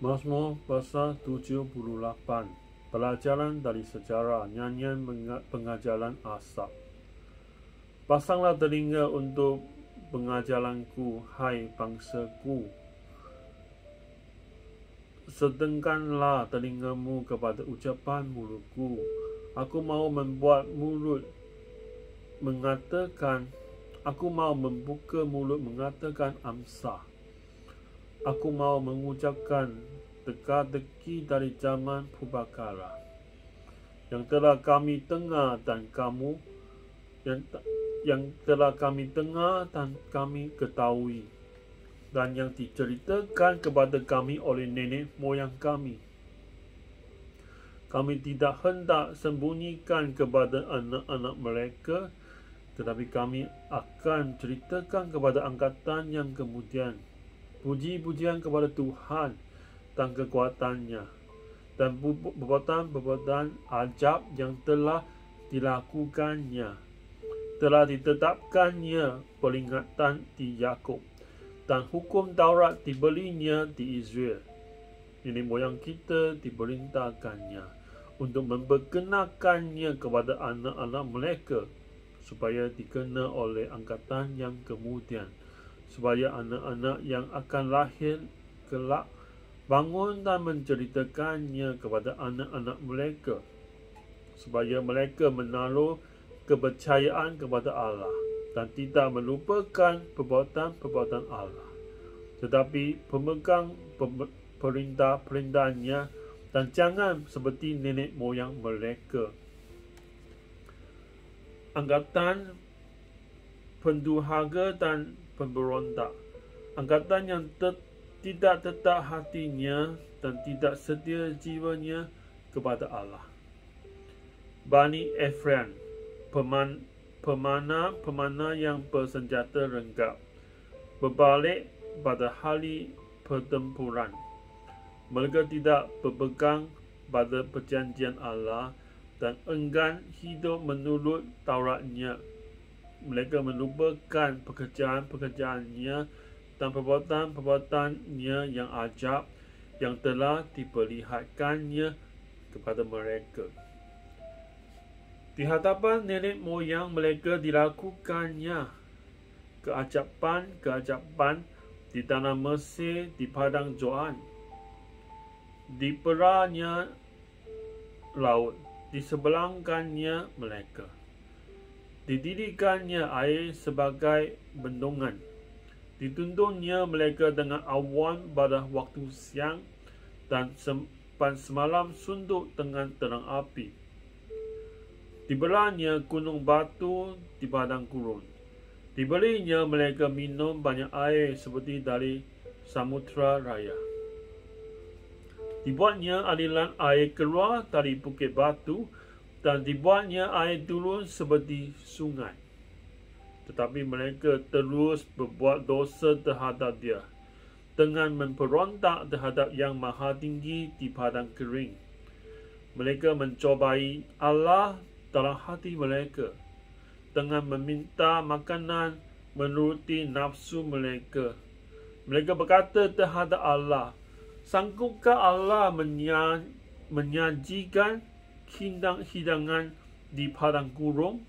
Mazmur pasal 78. Pelajaran dari sejarah, nyanyian pengajaran Asaf. Pasanglah telinga untuk pengajaranku, hai bangsaku. Sedengkanlah telingamu kepada ucapan mulutku. Aku mau membuat mulut mengatakan, aku mau membuka mulut mengatakan amsah. Aku mau mengucapkan teka-teki dari zaman purbakala yang telah kami dengar dan kamu yang telah kami dengar dan kami ketahui, dan yang diceritakan kepada kami oleh nenek moyang kami. Kami tidak hendak sembunyikan kepada anak-anak mereka, tetapi kami akan ceritakan kepada angkatan yang kemudian puji-pujian kepada Tuhan dan kekuatannya, dan perbuatan-perbuatan ajaib yang telah dilakukannya. Telah ditetapkannya peringatan di Yakub, dan hukum Taurat diberinya di Israel. Nenek moyang kita diperintahkannya untuk memperkenalkannya kepada anak-anak mereka, supaya dikenal oleh angkatan yang kemudian, supaya anak-anak yang akan lahir kelak bangun dan menceritakannya kepada anak-anak mereka, supaya mereka menaruh kepercayaan kepada Allah dan tidak melupakan perbuatan-perbuatan Allah, tetapi pemegang perintah-perintahnya, dan jangan seperti nenek moyang mereka. Angkatan penduhaga dan pemberontak, angkatan yang tidak tetap hatinya dan tidak setia jiwanya kepada Allah. Bani Efraim, pemana yang bersenjata lengkap, berbalik pada hari pertempuran. Mereka tidak berpegang pada perjanjian Allah dan enggan hidup menurut Tauratnya. Mereka melupakan pekerjaan-pekerjaannya dan perbuatan-perbuatannya yang ajaib yang telah diperlihatkannya kepada mereka. Di hadapan nenek moyang mereka dilakukannya keajaban di tanah Mesir, di padang Zoan, di perahnya laut, disebelangkannya mereka. Didirikannya air sebagai bendungan. Dituntunnya mereka dengan awan pada waktu siang, dan semalam suntuk dengan terang api. Dibelahnya gunung batu di padang gurun. Diberinya mereka minum banyak air seperti dari samudera raya. Dibuatnya aliran air keluar dari bukit batu, dan dibuatnya air turun seperti sungai. Tetapi mereka terus berbuat dosa terhadap Dia, dengan memberontak terhadap Yang Maha Tinggi di padang kering. Mereka mencobai Allah dalam hati mereka, dengan meminta makanan menuruti nafsu mereka. Mereka berkata terhadap Allah, sanggupkah Allah menyajikan hidangan di padang gurun?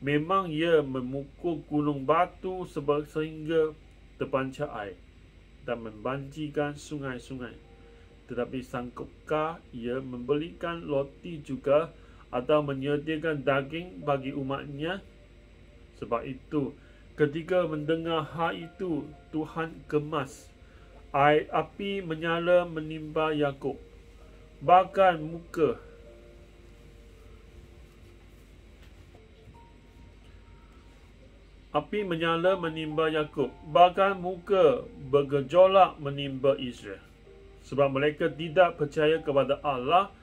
Memang Ia memukul gunung batu sehingga terpancar air dan membanjirkan sungai-sungai. Tetapi sanggupkah Ia memberikan roti juga, atau menyediakan daging bagi umatnya? Sebab itu, ketika mendengar hal itu, Tuhan gemas. Air api menyala menimpa Yakub, bahkan muka api menyala menimpa Yakub, bahkan muka bergejolak menimpa Israel. Sebab mereka tidak percaya kepada Allah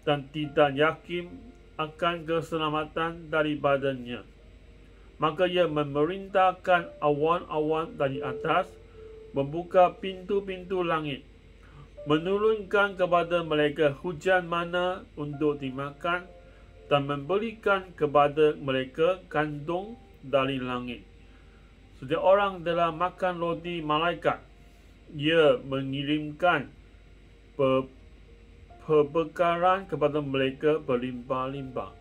dan tidak yakin akan keselamatan daripadanya. Maka Ia memerintahkan awan-awan dari atas, membuka pintu-pintu langit, menurunkan kepada mereka hujan mana untuk dimakan, dan memberikan kepada mereka kandung dari langit. Setiap orang telah makan roti malaikat. Ia mengirimkan perbekalan kepada mereka berlimpah-limpah.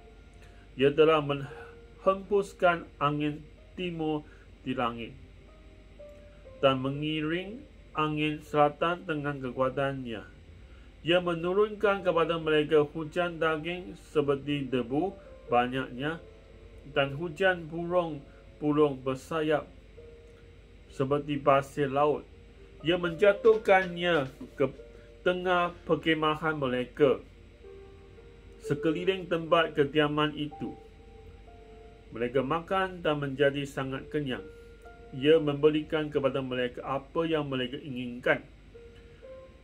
Ia telah menghempuskan angin timur di langit dan mengiring angin selatan dengan kekuatannya. Ia menurunkan kepada mereka hujan daging seperti debu banyaknya dan hujan burung-burung bersayap seperti pasir laut. Ia menjatuhkannya ke tengah perkemahan mereka, sekeliling tempat kediaman itu. Mereka makan dan menjadi sangat kenyang. Ia memberikan kepada mereka apa yang mereka inginkan.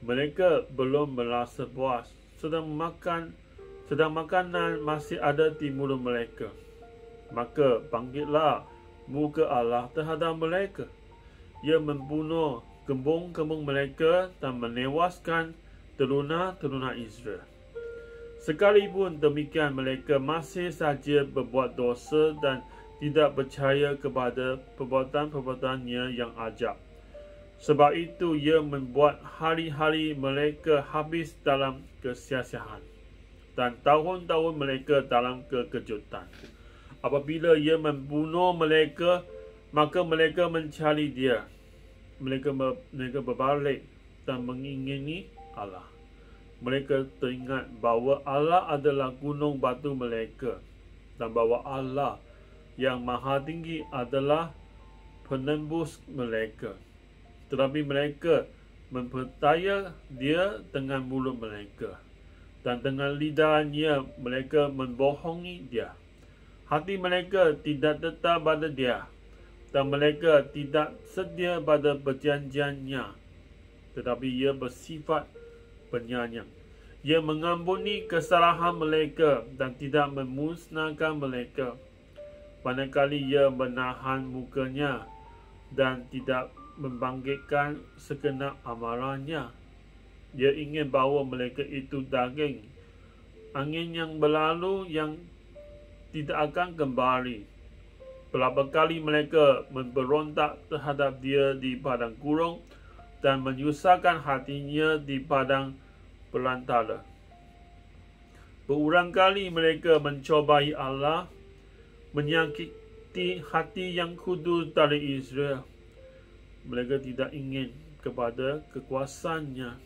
Mereka belum merasa puas, sedang makanan masih ada di mulut mereka. Maka bangkitlah muka Allah terhadap mereka. Ia membunuh gembung-gembung mereka dan menewaskan teruna-teruna Israel. Sekalipun demikian, mereka masih saja berbuat dosa dan tidak percaya kepada perbuatan-perbuatannya yang ajab. Sebab itu, ia membuat hari-hari mereka habis dalam kesia-siaan dan tahun-tahun mereka dalam kekejutan. Apabila ia membunuh mereka, maka mereka mencari dia. Mereka berbalik dan mengingini Allah. Mereka teringat bahawa Allah adalah gunung batu mereka dan bahawa Allah yang maha tinggi adalah penembus mereka. Tetapi mereka mempercaya dia dengan mulut mereka dan dengan lidahnya mereka membohongi dia. Hati mereka tidak tetap pada dia dan mereka tidak setia pada perjanjiannya, tetapi ia bersifat penyayang. Ia mengampuni kesalahan mereka dan tidak memusnahkan mereka. Manakala ia menahan mukanya dan tidak membangkitkan segenap amarahnya. Ia ingin bahawa mereka itu daging, angin yang berlalu yang tidak akan kembali. Berapa kali mereka memberontak terhadap dia di padang gurun dan menyusahkan hatinya di padang belantara. Berulang kali mereka mencobai Allah, menyakiti hati yang kudus dari Israel. Mereka tidak ingin kepada kekuasaannya,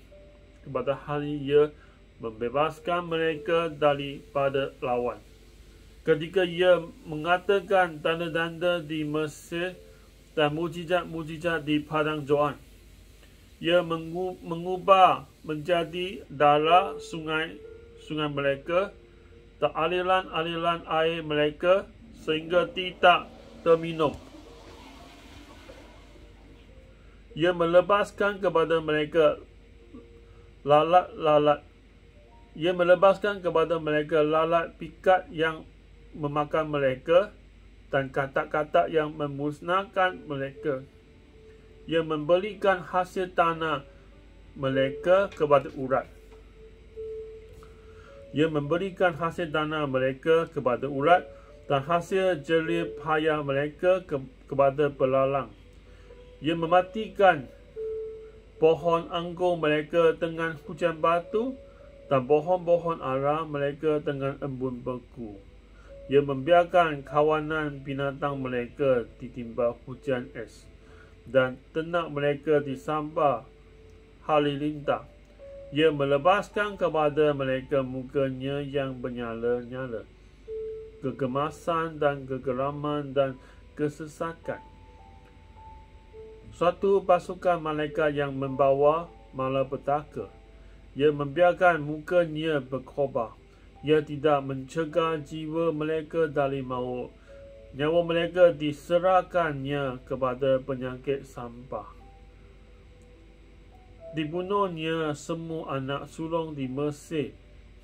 kepada hari ia membebaskan mereka daripada lawan. Ketika ia mengatakan tanda-tanda di Mesir dan mujizat-mujizat di padang Zoan, ia mengubah menjadi darah sungai mereka dan aliran-aliran air mereka sehingga tidak terminum. Ia melepaskan kepada mereka lalat-lalat. Ia melepaskan kepada mereka lalat pikat yang memakan mereka dan katak-katak yang memusnahkan mereka. Ia memberikan hasil tanah mereka kepada urat. Ia memberikan hasil tanah mereka kepada urat dan hasil jerih payah mereka kepada belalang. Ia mematikan pohon anggur mereka dengan hujan batu dan pohon-pohon ara mereka dengan embun beku. Ia membiarkan kawanan binatang mereka ditimpa hujan es dan ternak mereka disambar halilintar. Ia melepaskan kepada mereka mukanya yang bernyala-nyala, kegemasan dan kegeraman dan kesesakan. Suatu pasukan malaikat yang membawa malapetaka. Ia membiarkan mukanya berkobar. Ia tidak mencegah jiwa mereka dari maut. Nyawa mereka diserahkannya kepada penyakit sampah. Dibunuhnya semua anak sulung di Mesir.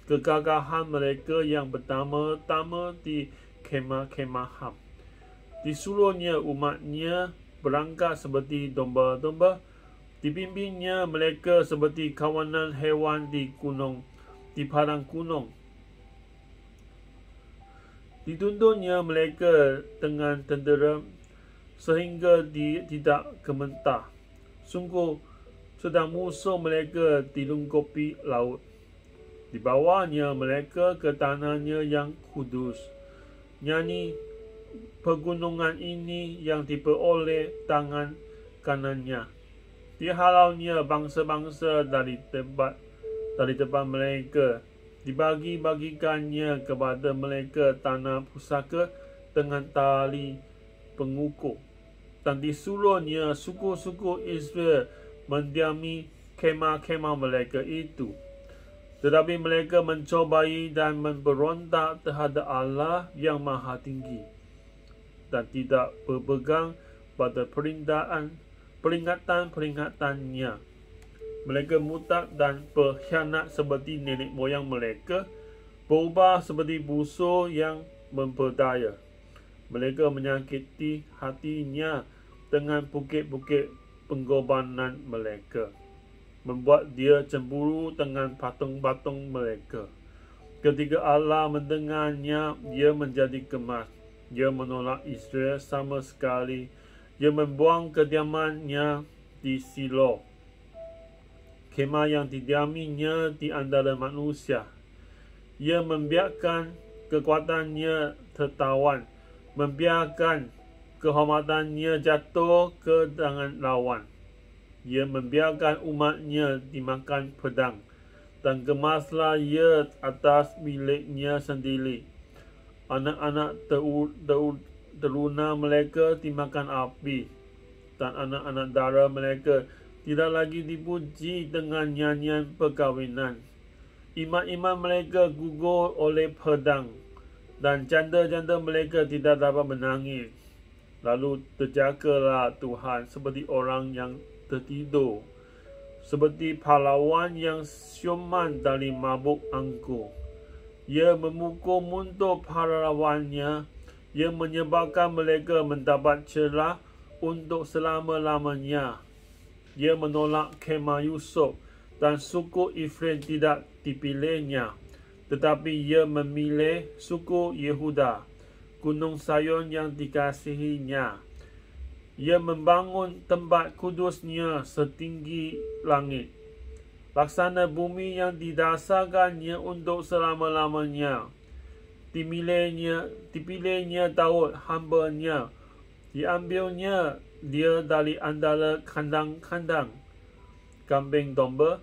Kegagahan mereka yang pertama-tama di kemah-kemah Ham. Disuruhnya umatnya berangkat seperti domba-domba. Dipimpinnya mereka seperti kawanan hewan di padang gunung. Dituntunnya mereka dengan tenteram sehingga tidak gemetar. Sungguh sedang musuh mereka dilungkupi laut. Dibawanya mereka ke tanahnya yang kudus. Nyanyi pegunungan ini yang diperoleh tangan kanannya. Dihalaunya bangsa-bangsa dari tempat mereka. Dibagi-bagikannya kepada mereka tanah pusaka dengan tali pengukur. Dan disuruhnya suku-suku Israel mendiami kemah-kemah mereka itu. Tetapi mereka mencobai dan memberontak terhadap Allah yang Maha Tinggi dan tidak berpegang pada peringatan-peringatannya. Mereka murtad dan berkhianat seperti nenek moyang mereka, berubah seperti busur yang memperdaya. Mereka menyakiti hatinya dengan bukit-bukit pengorbanan mereka, membuat dia cemburu dengan patung-patung mereka. Ketika Allah mendengarnya, ia menjadi gemas. Ia menolak Israel sama sekali. Ia membuang kediamannya di Silo, kemah yang didiaminya di antara manusia. Ia membiarkan kekuatannya tertawan, membiarkan kehormatannya jatuh ke tangan lawan. Ia membiarkan umatnya dimakan pedang, dan gemaslah ia atas miliknya sendiri. Anak-anak teruna mereka dimakan api, dan anak-anak dara mereka tidak lagi dipuji dengan nyanyian perkahwinan. Imam-imam mereka gugur oleh pedang, dan janda-janda mereka tidak dapat menangis. Lalu terjagalah Tuhan seperti orang yang tertidur, seperti pahlawan yang siuman dari mabuk anggur. Ia memukul mundur pahlawannya. Ia menyebabkan mereka mendapat celah untuk selama-lamanya. Ia menolak kemah Yusuf, dan suku Efraim tidak dipilihnya. Tetapi ia memilih suku Yehuda, gunung Sayun yang dikasihinya. Ia membangun tempat kudusnya setinggi langit, laksana bumi yang didasarkannya untuk selama-lamanya. Dipilihnya Daud hamba-Nya. Diambilnya dia dari antara kandang-kandang kambing domba,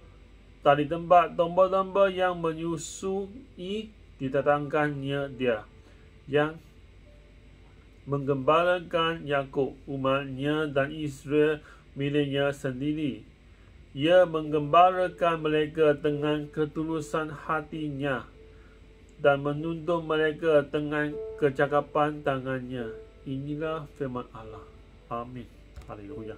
dari tempat domba-domba yang menyusui. Didatangkannya dia yang menggembalakan Yakub, umatnya, dan Israel miliknya sendiri. Ia menggembalakan mereka dengan ketulusan hatinya dan menuntun mereka dengan kecakapan tangannya. Inilah firman Allah. Amin. Haleluya.